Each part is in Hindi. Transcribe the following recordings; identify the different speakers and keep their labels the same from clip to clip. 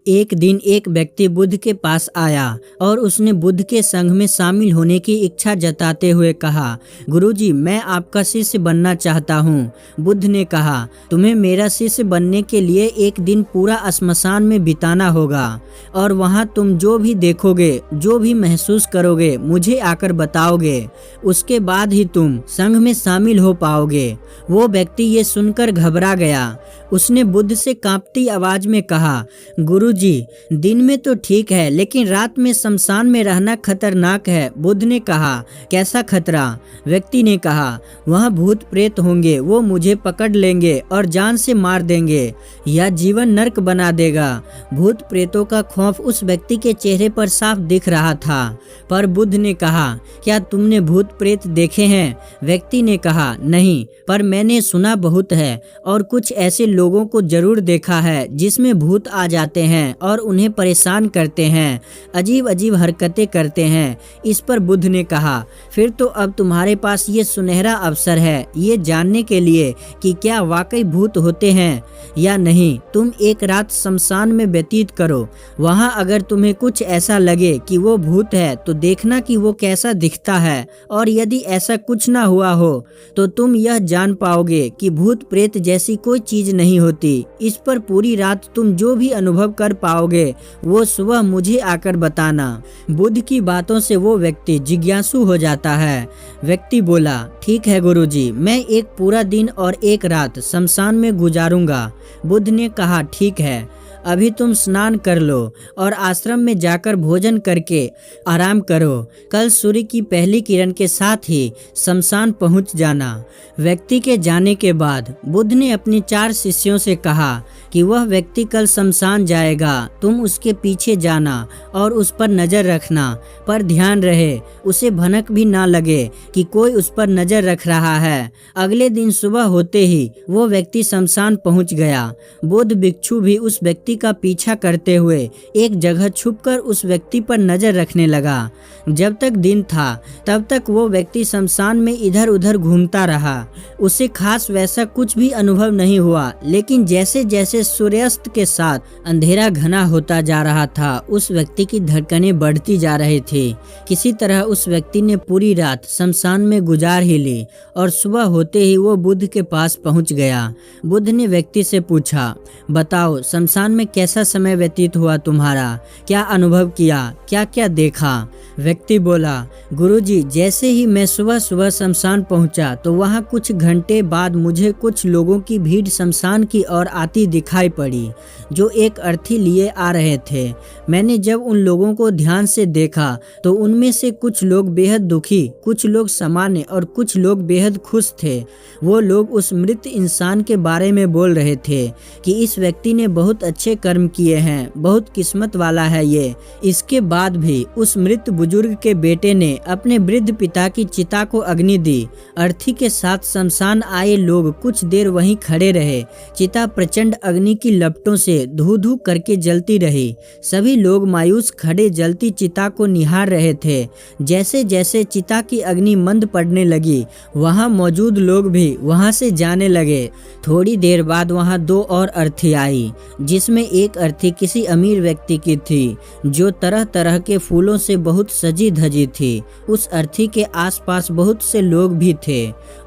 Speaker 1: एक दिन एक व्यक्ति बुद्ध के पास आया और उसने बुद्ध के संघ में शामिल होने की इच्छा जताते हुए कहा, गुरुजी, मैं आपका शिष्य बनना चाहता हूँ। बुद्ध ने कहा, तुम्हें मेरा शिष्य बनने के लिए एक दिन पूरा श्मशान में बिताना होगा और वहाँ तुम जो भी देखोगे, जो भी महसूस करोगे, मुझे आकर बताओगे। उसके बाद ही तुम संघ में शामिल हो पाओगे। वो व्यक्ति ये सुनकर घबरा गया। उसने बुद्ध से कांपती आवाज में कहा, गुरुजी, दिन में तो ठीक है, लेकिन रात में शमशान में रहना खतरनाक है। बुद्ध ने कहा, कैसा खतरा? व्यक्ति ने कहा, वहाँ भूत प्रेत होंगे, वो मुझे पकड़ लेंगे और जान से मार देंगे। यह जीवन नर्क बना देगा। भूत प्रेतों का खौफ उस व्यक्ति के चेहरे पर साफ दिख रहा था। पर बुद्ध ने कहा, क्या तुमने भूत प्रेत देखे हैं? व्यक्ति ने कहा, नहीं, पर मैंने सुना बहुत है और कुछ ऐसे लोगों को जरूर देखा है जिसमें भूत आ जाते हैं और उन्हें परेशान करते हैं, अजीब अजीब हरकतें करते हैं। इस पर बुद्ध ने कहा, फिर तो अब तुम्हारे पास ये सुनहरा अवसर है ये जानने के लिए कि क्या वाकई भूत होते हैं या नहीं। तुम एक रात शमशान में व्यतीत करो। वहाँ अगर तुम्हें कुछ ऐसा लगे कि वो भूत है तो देखना कि वो कैसा दिखता है, और यदि ऐसा कुछ ना हुआ हो तो तुम यह जान पाओगे कि भूत प्रेत जैसी कोई चीज नहीं होती। इस पर पूरी रात तुम जो भी अनुभव कर पाओगे वो सुबह मुझे आकर बताना। बुद्ध की बातों से वो व्यक्ति जिज्ञासु हो जाता है। व्यक्ति बोला, ठीक है गुरुजी, मैं एक पूरा दिन और एक रात शमशान में गुजारूंगा। बुद्ध ने कहा, ठीक है, अभी तुम स्नान कर लो और आश्रम में जाकर भोजन करके आराम करो। कल सूर्य की पहली किरण के साथ ही शमशान पहुंच जाना। व्यक्ति के जाने के बाद बुद्ध ने अपने 4 शिष्यों से कहा कि वह व्यक्ति कल शमशान जाएगा, तुम उसके पीछे जाना और उस पर नजर रखना, पर ध्यान रहे उसे भनक भी ना लगे कि कोई उस पर नजर रख रहा है। अगले दिन सुबह होते ही वो व्यक्ति शमशान पहुंच गया। बुद्ध भिक्षु भी उस व्यक्ति का पीछा करते हुए एक जगह छुपकर उस व्यक्ति पर नजर रखने लगा। जब तक दिन था तब तक वो व्यक्ति शमशान में इधर उधर घूमता रहा। उसे खास वैसा कुछ भी अनुभव नहीं हुआ, लेकिन जैसे जैसे सूर्यास्त के साथ अंधेरा घना होता जा रहा था उस व्यक्ति की धड़कनें बढ़ती जा रही थी। किसी तरह उस व्यक्ति ने पूरी रात शमशान में गुजार ही ली और सुबह होते ही वो बुद्ध के पास पहुंच गया। बुद्ध ने व्यक्ति से पूछा, बताओ, शमशान में कैसा समय व्यतीत हुआ तुम्हारा? क्या अनुभव किया? क्या क्या देखा? व्यक्ति बोला, गुरुजी, जैसे ही मैं सुबह सुबह शमशान पहुंचा तो वहां कुछ घंटे बाद मुझे कुछ लोगों की भीड़ शमशान की ओर आती दिखाई पड़ी जो एक अर्थी लिए आ रहे थे। मैंने जब उन लोगों को ध्यान से देखा तो उनमें से कुछ लोग बेहद दुखी, कुछ लोग सामान्य और कुछ लोग बेहद खुश थे। वो लोग उस मृत इंसान के बारे में बोल रहे थे कि इस व्यक्ति ने बहुत अच्छे कर्म किए हैं, बहुत किस्मत वाला है ये। इसके बाद भी उस मृत बुजुर्ग के बेटे ने अपने वृद्ध पिता की चिता को अग्नि दी। अर्थी के साथ शमशान आए लोग कुछ देर वहीं खड़े रहे। चिता प्रचंड अग्नि की लपटों से धू धू करके जलती रही। सभी लोग मायूस खड़े जलती चिता को निहार रहे थे। जैसे जैसे चिता की अग्नि मंद पड़ने लगी वहां मौजूद लोग भी वहां से जाने लगे। थोड़ी देर बाद वहां 2 और अर्थी आई, जिसमें एक अर्थी किसी अमीर व्यक्ति की थी जो तरह तरह के फूलों से बहुत सजी धजी थी। उस अर्थी के आसपास बहुत से लोग भी थे।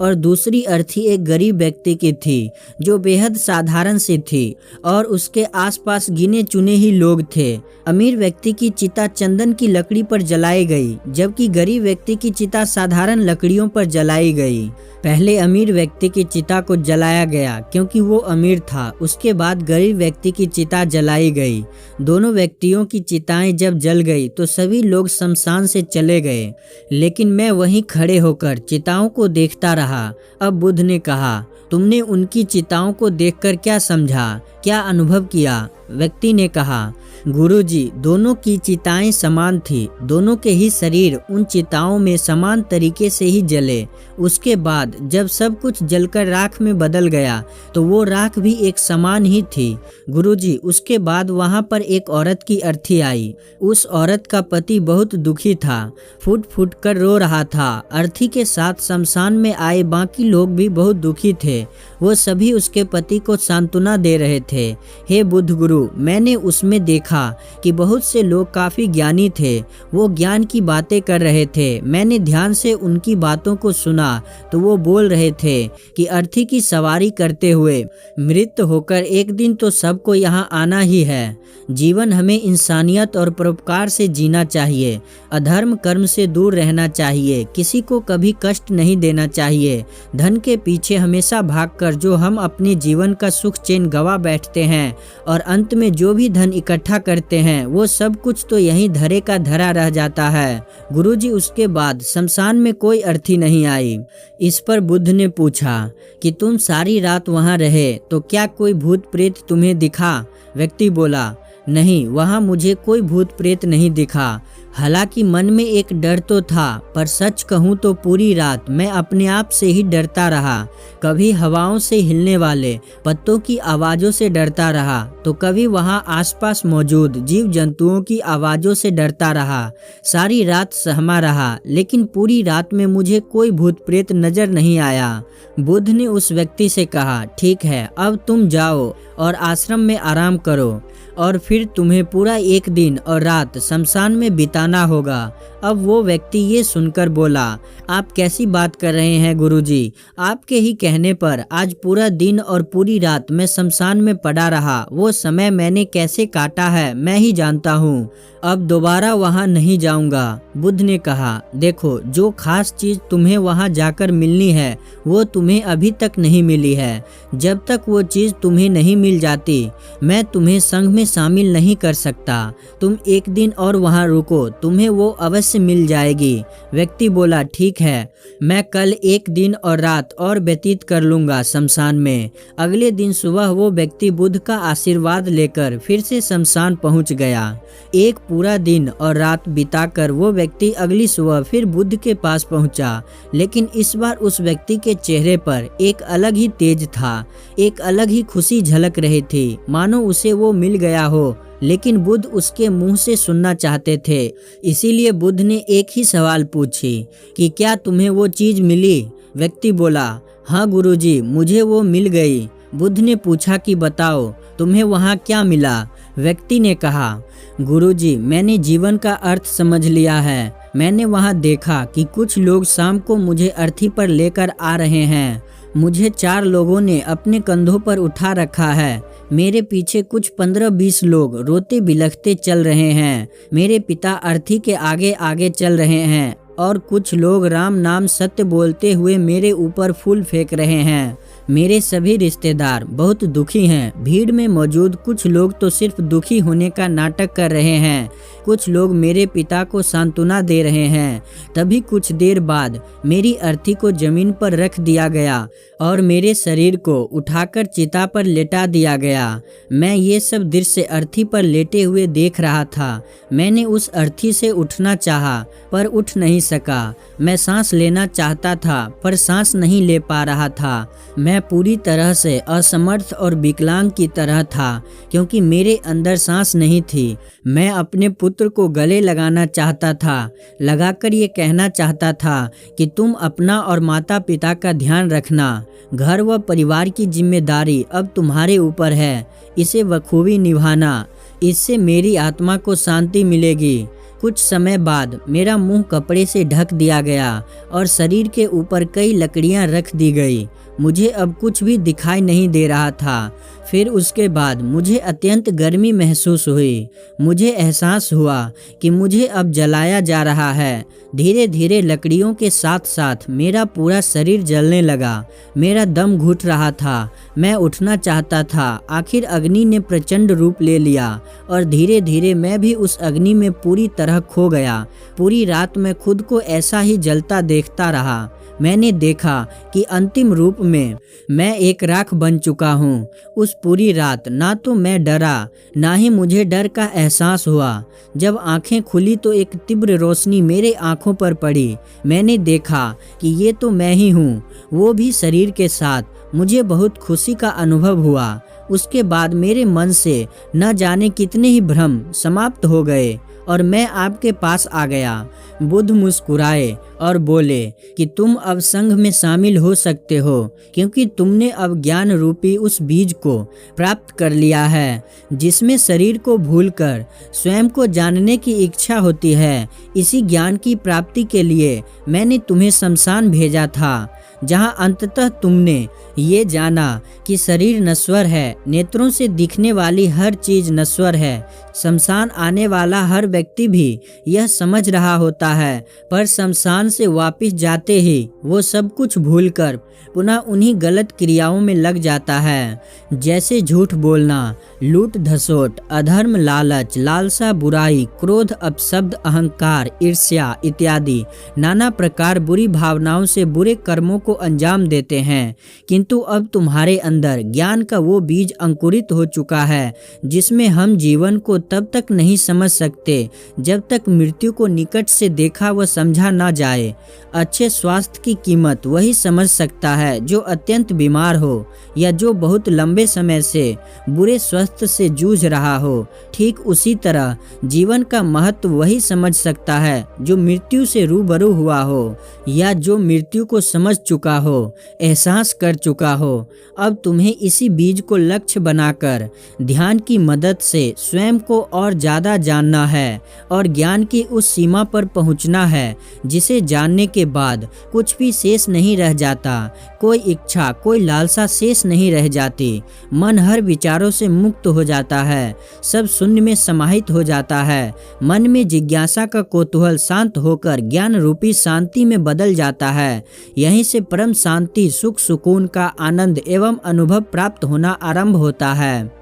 Speaker 1: और दूसरी अर्थी एक गरीब व्यक्ति की थी जो बेहद साधारण सी थी और उसके आसपास गिने चुने ही लोग थे। अमीर व्यक्ति की चिता चंदन की लकड़ी पर जलाई गई, जबकि गरीब व्यक्ति की चिता साधारण लकड़ियों पर जलाई गई। पहले अमीर व्यक्ति की चिता को जलाया गया क्योंकि वो अमीर था। उसके बाद गरीब व्यक्ति की चिता जलाई गई। दोनों व्यक्तियों की चिताएं जब जल गई तो सभी लोग शमशान से चले गए, लेकिन मैं वहीं खड़े होकर चिताओं को देखता रहा। अब बुद्ध ने कहा, तुमने उनकी चिताओं को देखकर क्या समझा, क्या अनुभव किया? व्यक्ति ने कहा, गुरुजी, दोनों की चिताएं समान थी। दोनों के ही शरीर उन चिताओं में समान तरीके से ही जले। उसके बाद जब सब कुछ जलकर राख में बदल गया तो वो राख भी एक समान ही थी। गुरुजी, उसके बाद वहां पर एक औरत की अर्थी आई। उस औरत का पति बहुत दुखी था, फूट फूट कर रो रहा था। अर्थी के साथ शमशान में आए बाकी लोग भी बहुत दुखी थे। वो सभी उसके पति को सांत्वना दे रहे थे। हे बुद्ध गुरु, मैंने उसमें देखा देखा कि बहुत से लोग काफ़ी ज्ञानी थे, वो ज्ञान की बातें कर रहे थे। मैंने ध्यान से उनकी बातों को सुना तो वो बोल रहे थे कि अर्थी की सवारी करते हुए मृत होकर एक दिन तो सबको यहाँ आना ही है। जीवन हमें इंसानियत और परोपकार से जीना चाहिए, अधर्म कर्म से दूर रहना चाहिए, किसी को कभी कष्ट नहीं देना चाहिए। धन के पीछे हमेशा भागकर जो हम अपने जीवन का सुख चैन गवा बैठते हैं और अंत में जो भी धन इकट्ठा करते हैं वो सब कुछ तो यहीं धरे का धरा रह जाता है। गुरुजी, उसके बाद शमशान में कोई अर्थी नहीं आई। इस पर बुद्ध ने पूछा कि तुम सारी रात वहां रहे तो क्या कोई भूत प्रेत तुम्हें दिखा? व्यक्ति बोला, नहीं, वहाँ मुझे कोई भूत प्रेत नहीं दिखा। हालांकि मन में एक डर तो था, पर सच कहूँ तो पूरी रात मैं अपने आप से ही डरता रहा। कभी हवाओं से हिलने वाले पत्तों की आवाज़ों से डरता रहा तो कभी वहाँ आसपास मौजूद जीव जंतुओं की आवाज़ों से डरता रहा। सारी रात सहमा रहा, लेकिन पूरी रात में मुझे कोई भूत प्रेत नजर नहीं आया। बुद्ध ने उस व्यक्ति से कहा, ठीक है, अब तुम जाओ और आश्रम में आराम करो और फिर तुम्हें पूरा एक दिन और रात शमशान में बिताना होगा। अब वो व्यक्ति ये सुनकर बोला, आप कैसी बात कर रहे हैं गुरुजी? आपके ही कहने पर आज पूरा दिन और पूरी रात मैं शमशान में पड़ा रहा। वो समय मैंने कैसे काटा है मैं ही जानता हूँ। अब दोबारा वहाँ नहीं जाऊँगा। बुद्ध ने कहा, देखो, जो खास चीज़ तुम्हें वहाँ जाकर मिलनी है वो तुम्हें अभी तक नहीं मिली है। जब तक वो चीज़ तुम्हें नहीं मिल जाती मैं तुम्हें संघ में शामिल नहीं कर सकता। तुम एक दिन और वहाँ रुको, तुम्हें वो अवश्य मिल जाएगी। व्यक्ति बोला, ठीक है, मैं कल एक दिन और रात और व्यतीत कर लूँगा शमशान में। अगले दिन सुबह वो व्यक्ति बुद्ध का आशीर्वाद लेकर फिर से शमशान पहुँच गया। एक पूरा दिन और रात बिताकर वो व्यक्ति अगली सुबह फिर बुद्ध के पास पहुंचा, लेकिन इस बार उस व्यक्ति के चेहरे पर एक अलग ही तेज था, एक अलग ही खुशी झलक रही थी, मानो उसे वो मिल गया हो। लेकिन बुद्ध उसके मुंह से सुनना चाहते थे, इसीलिए बुद्ध ने एक ही सवाल पूछी कि क्या तुम्हें वो चीज़ मिली? व्यक्ति बोला, हाँ गुरुजी, मुझे वो मिल गई। बुद्ध ने पूछा कि बताओ, तुम्हें वहाँ क्या मिला? व्यक्ति ने कहा, गुरुजी, मैंने जीवन का अर्थ समझ लिया है। मैंने वहाँ देखा कि कुछ लोग शाम को मुझे अर्थी पर लेकर आ रहे हैं। मुझे 4 लोगों ने अपने कंधों पर उठा रखा है। मेरे पीछे कुछ 15-20 लोग रोते बिलखते चल रहे हैं। मेरे पिता अर्थी के आगे आगे चल रहे हैं और कुछ लोग राम नाम सत्य बोलते हुए मेरे ऊपर फूल फेंक रहे हैं। मेरे सभी रिश्तेदार बहुत दुखी हैं। भीड़ में मौजूद कुछ लोग तो सिर्फ दुखी होने का नाटक कर रहे हैं। कुछ लोग मेरे पिता को सांत्वना दे रहे हैं। तभी कुछ देर बाद मेरी अर्थी को जमीन पर रख दिया गया और मेरे शरीर को उठाकर चिता पर लेटा दिया गया। मैं ये सब दृश्य अर्थी पर लेटे हुए देख रहा था। मैंने उस अर्थी से उठना चाहा पर उठ नहीं सका। मैं सांस लेना चाहता था पर सांस नहीं ले पा रहा था। मैं पूरी तरह से असमर्थ और विकलांग की तरह था, क्योंकि मेरे अंदर सांस नहीं थी। मैं अपने पुत्र को गले लगाना चाहता था, लगाकर ये कहना चाहता था कि तुम अपना और माता पिता का ध्यान रखना। घर व परिवार की जिम्मेदारी अब तुम्हारे ऊपर है, इसे बखूबी निभाना। इससे मेरी आत्मा को शांति मिलेगी। कुछ समय बाद मेरा मुंह कपड़े से ढक दिया गया और शरीर के ऊपर कई लकड़ियां रख दी गई। मुझे अब कुछ भी दिखाई नहीं दे रहा था। फिर उसके बाद मुझे अत्यंत गर्मी महसूस हुई। मुझे एहसास हुआ कि मुझे अब जलाया जा रहा है। धीरे धीरे लकड़ियों के साथ साथ मेरा पूरा शरीर जलने लगा। मेरा दम घुट रहा था। मैं उठना चाहता था। आखिर अग्नि ने प्रचंड रूप ले लिया और धीरे धीरे मैं भी उस अग्नि में पूरी तरह खो गया। पूरी रात मैं खुद को ऐसा ही जलता देखता रहा। मैंने देखा कि अंतिम रूप में मैं एक राख बन चुका हूँ। उस पूरी रात ना तो मैं डरा, ना ही मुझे डर का एहसास हुआ। जब आंखें खुली तो एक तीव्र रोशनी मेरे आंखों पर पड़ी। मैंने देखा कि ये तो मैं ही हूँ, वो भी शरीर के साथ। मुझे बहुत खुशी का अनुभव हुआ। उसके बाद मेरे मन से न जाने कितने ही भ्रम समाप्त हो गए और मैं आपके पास आ गया। बुद्ध मुस्कुराए और बोले कि तुम अब संघ में शामिल हो सकते हो, क्योंकि तुमने अब ज्ञान रूपी उस बीज को प्राप्त कर लिया है जिसमें शरीर को भूलकर स्वयं को जानने की इच्छा होती है। इसी ज्ञान की प्राप्ति के लिए मैंने तुम्हें शमशान भेजा था, जहां अंततः तुमने ये जाना कि शरीर नश्वर है, नेत्रों से दिखने वाली हर चीज नश्वर है। शमशान आने वाला हर व्यक्ति भी यह समझ रहा होता है, पर शमशान से वापस जाते ही वो सब कुछ भूलकर पुनः उन्हीं गलत क्रियाओं में लग जाता है, जैसे झूठ बोलना, लूट धसोट, अधर्म, लालच, लालसा, बुराई, क्रोध, अपशब्द, अहंकार, ईर्ष्या इत्यादि नाना प्रकार बुरी भावनाओं से बुरे कर्मों को अंजाम देते हैं। किंतु अब तुम्हारे अंदर ज्ञान का वो बीज अंकुरित हो चुका है जिसमें हम जीवन को तब तक नहीं समझ सकते जब तक मृत्यु को निकट से देखा व समझा ना जाए। अच्छे स्वास्थ्य की कीमत वही समझ सकता है जो अत्यंत बीमार हो या जो बहुत लंबे समय से बुरे स्वास्थ्य से जूझ रहा हो। ठीक उसी तरह जीवन का महत्व वही समझ सकता है जो मृत्यु से रूबरू हुआ हो या जो मृत्यु को समझ चुका हो, एहसास कर चुका हो। अब तुम्हें इसी बीज को लक्ष्य बनाकर ध्यान की मदद से स्वयं को और ज्यादा जानना है और ज्ञान की उस सीमा पर पहुंचना है जिसे जानने के बाद कुछ भी शेष नहीं रह जाता, कोई इच्छा, कोई लालसा शेष नहीं रह जाती। मन हर विचारों से मुक्त हो जाता है, सब शून्य में समाहित हो जाता है। मन में जिज्ञासा का कौतूहल शांत होकर ज्ञान रूपी शांति में बदल जाता है। यहीं से परम शांति, सुख, सुकून का आनंद एवं अनुभव प्राप्त होना आरंभ होता है।